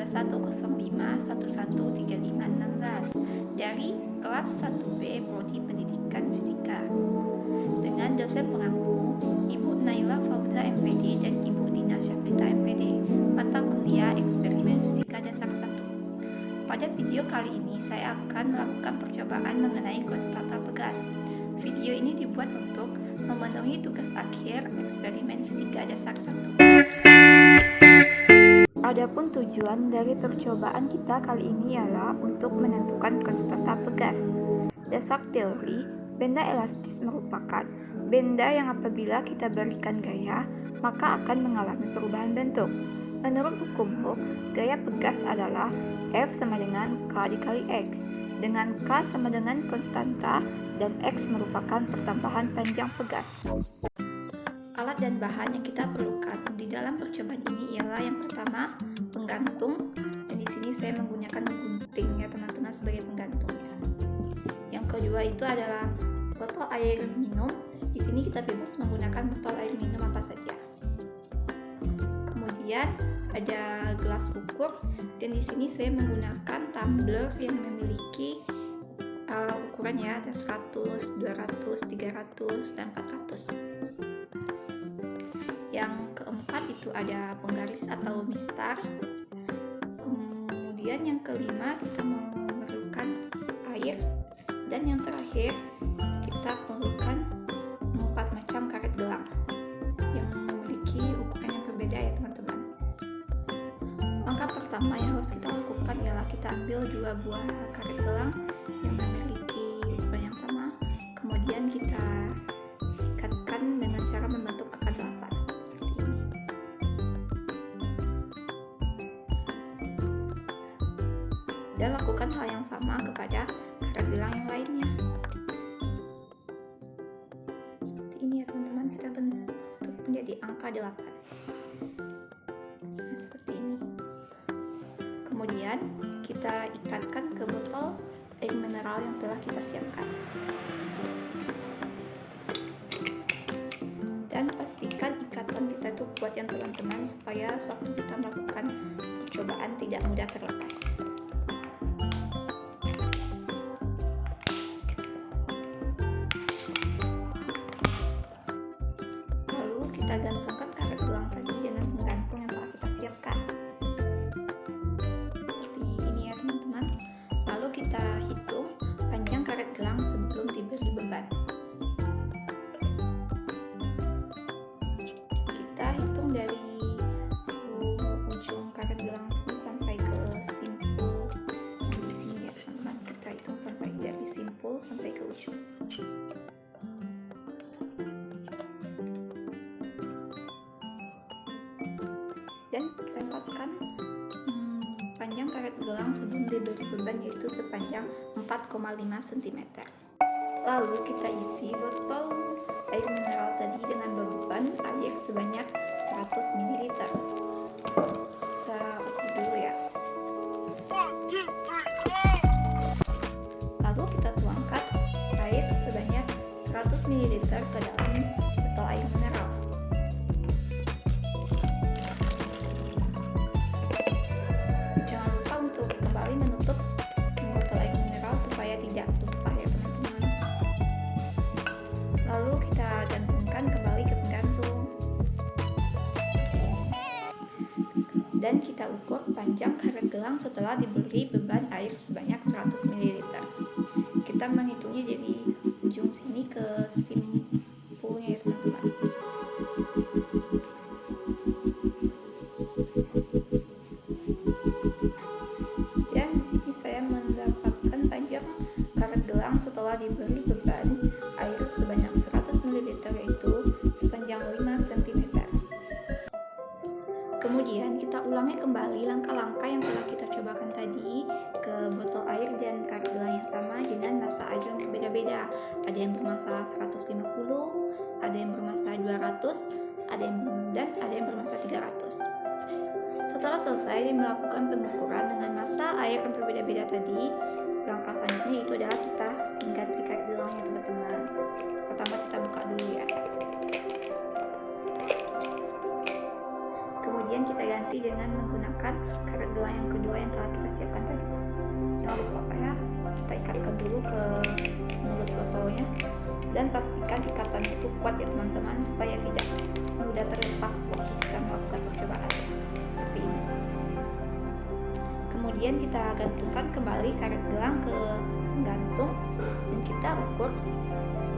3105113516 dari kelas 1B Prodi Pendidikan Fisika dengan dosen pengampu Ibu Naila Fauza MPD dan Ibu Dina Syafrita MPD, mata kuliah eksperimen fisika dasar 1. Pada video kali ini saya akan melakukan percobaan mengenai konstanta pegas. Video ini dibuat untuk memenuhi tugas akhir eksperimen fisika dasar 1. Adapun tujuan dari percobaan kita kali ini ialah untuk menentukan konstanta pegas. Dasar teori, benda elastis merupakan benda yang apabila kita berikan gaya, maka akan mengalami perubahan bentuk. Menurut hukum Hooke, gaya pegas adalah F sama dengan K dikali X, dengan K sama dengan konstanta dan X merupakan pertambahan panjang pegas. Alat dan bahan yang kita perlukan di dalam percobaan ini ialah yang pertama penggantung, dan di sini saya menggunakan gunting ya teman-teman sebagai penggantungnya. Yang kedua itu adalah botol air minum. Di sini kita bebas menggunakan botol air minum apa saja. Kemudian ada gelas ukur, dan di sini saya menggunakan tumbler yang memiliki ukuran ya, ada 100, 200, 300, dan 400. Yang keempat itu ada penggaris atau mistar. Kemudian yang kelima kita memerlukan air, dan yang terakhir kita perlukan 4 macam karet gelang yang memiliki ukuran yang berbeda ya teman-teman. Langkah pertama yang harus kita lakukan ialah kita ambil 2 buah karet gelang yang memiliki ukuran yang sama, kemudian kita ikatkan dengan cara membentuk akar 8 seperti ini. Dan lakukan hal yang sama kepada karet gelang yang lainnya. Seperti ini ya teman-teman, kita bentuk menjadi angka 8. Nah, seperti ini. Kemudian kita ikatkan ke botol air mineral yang telah kita siapkan. Dan pastikan ikatan kita itu kuat ya teman-teman, supaya sewaktu kita melakukan percobaan tidak mudah terlepas. Lalu kita gantungkan karet gelang tadi dengan penggantung yang telah kita siapkan. Seperti ini ya teman-teman. Lalu kita hitung panjang karet gelang sebelum diberi beban. Kita hitung dari ujung karet gelang sini sampai ke simpul di sini ya teman-teman. Kita hitung sampai dari simpul sampai ke ujung. Dan sempatkan panjang karet gelang sebelum diberi beban, yaitu sepanjang 4,5 cm. Lalu kita isi botol air mineral tadi dengan beban air sebanyak 100 ml. Kita ukur dulu ya. Lalu kita tuangkan air sebanyak 100 ml ke dalam botol air mineral. Jangan lupa untuk kembali menutup botol air mineral supaya tidak tumpah ya teman-teman. Lalu kita gantungkan kembali ke penggantung seperti ini. Dan kita ukur panjang karet gelang setelah diberi beban air sebanyak 100 ml. Kita menghitungnya dari ujung sini ke simpulnya ya teman-teman. Dan di sini saya mendapatkan panjang karet gelang setelah diberi beban air sebanyak 100 ml, yaitu sepanjang 5 cm. Kemudian kita ulangi kembali langkah-langkah yang telah kita cobakan tadi ke botol air dan karet gelang yang sama dengan massa air yang berbeda-beda. Ada yang bermassa 150, ada yang bermassa 200, ada yang bermassa 300. Setelah selesai melakukan pengukuran dengan massa air yang berbeda-beda tadi, langkah selanjutnya itu adalah kita mengganti karet gelangnya teman-teman. Pertama kita buka dulu ya. Kemudian kita ganti dengan menggunakan karet gelang yang kedua yang telah kita siapkan tadi. Jangan lupa ya, kita ikatkan dulu ke mulut botolnya, dan pastikan ikatannya itu kuat ya teman-teman, supaya tidak mudah terlepas waktu kita melakukan percobaan seperti ini. Kemudian kita gantungkan kembali karet gelang ke gantung, dan kita ukur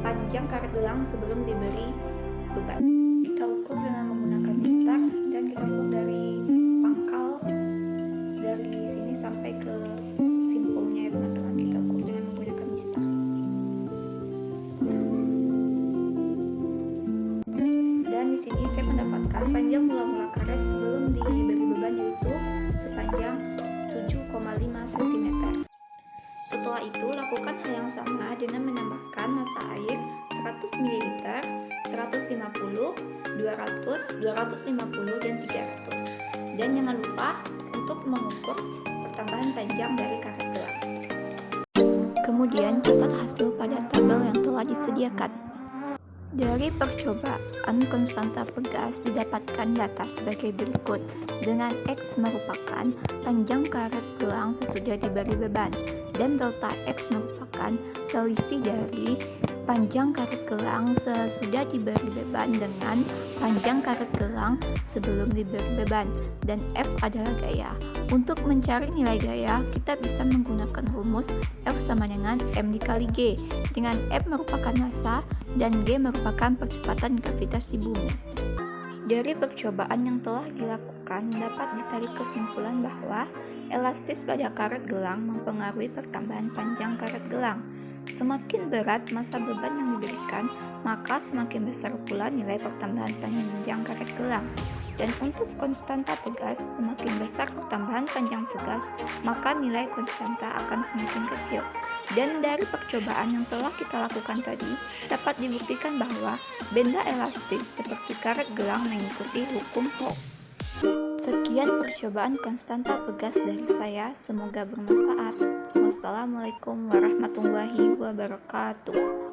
panjang karet gelang sebelum diberi beban. Kita ukur dengan menggunakan mistar, dan kita ukur dari pangkal dari sini sampai ke simpulnya ya teman-teman. Kita ukur dengan menggunakan mistar. Dan di sini saya mendapatkan panjang mula-mula karet sebelum diberi beban yaitu sepanjang 7,5 cm. Setelah itu, lakukan hal yang sama dengan menambahkan massa air 100 ml, 150, 200, 250, dan 300. Dan jangan lupa untuk mengukur pertambahan panjang dari karet gelang. Kemudian catat hasil pada tabel yang telah disediakan. Dari percobaan konstanta pegas didapatkan data sebagai berikut, dengan X merupakan panjang karet gelang sesudah diberi beban, dan delta X merupakan selisih dari panjang karet gelang sesudah diberi beban dengan panjang karet gelang sebelum diberi beban, dan F adalah gaya. Untuk mencari nilai gaya, kita bisa menggunakan rumus F sama dengan M dikali G, dengan F merupakan massa dan G merupakan percepatan gravitasi bumi. Dari percobaan yang telah dilakukan, dapat ditarik kesimpulan bahwa elastis pada karet gelang mempengaruhi pertambahan panjang karet gelang. Semakin berat massa beban yang diberikan, maka semakin besar pula nilai pertambahan panjang karet gelang. Dan untuk konstanta pegas, semakin besar pertambahan panjang pegas, maka nilai konstanta akan semakin kecil. Dan dari percobaan yang telah kita lakukan tadi, dapat dibuktikan bahwa benda elastis seperti karet gelang mengikuti hukum Hooke. Sekian percobaan konstanta pegas dari saya, semoga bermanfaat. Wassalamualaikum warahmatullahi wabarakatuh.